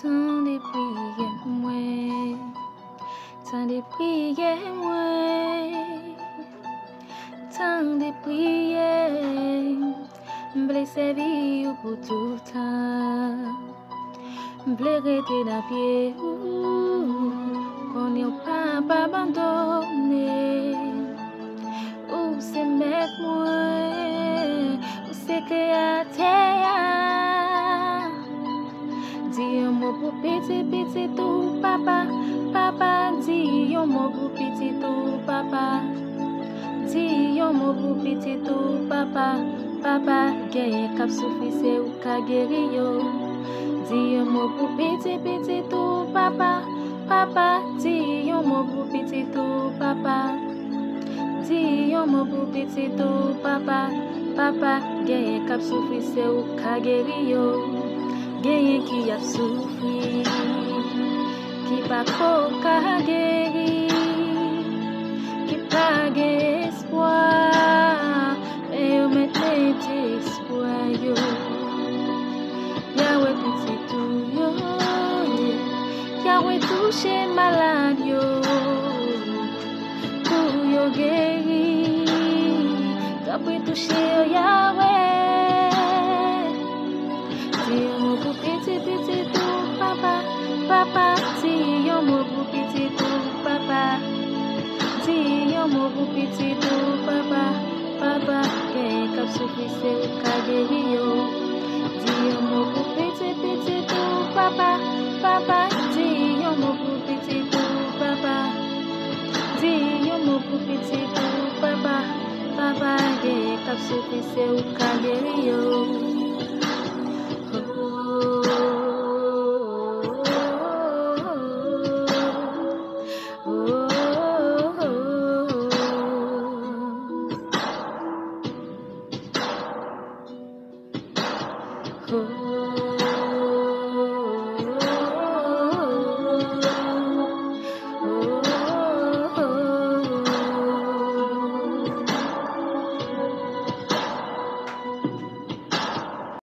Tant de prières, moi. Tant de prières, moi. Tant de prières. M'blé servir pour tout le temps. M'blé rester dans pied. Qu'on n'y a pas abandonné. Ou c'est mec moi. Ou c'est créateur. Dis-moi pour petit tout papa, papa. Dis-moi pour petit tout papa. Dis-moi pour petit tout papa, papa. Gagne cap suffisé ou ka guéri yo. Dis-moi pour petit tout papa, papa. Dis-moi pour petit tout papa. Dis-moi pour petit tout papa, papa. Gagne cap suffisé ou ka guéri yo. Gagne qui a souffri, qui pas qu'à guérir, qui pas espoir, et on met espoir yo. Yahweh petit tout yo, Yahweh touché malade yo, pour yo guérir, t'as touché yo Yahweh. Dis-moi pour petit tout papa, papa. Dis-moi pour petit tout papa. Dis-moi pour petit tout papa, papa. Qu'est cap suffisé ou ka guéri yo. Dis-moi pour petit tout papa, papa. Dis-moi pour petit tout papa. Dis-moi pour petit tout papa, papa. Qu'est cap suffisé ou ka guéri yo.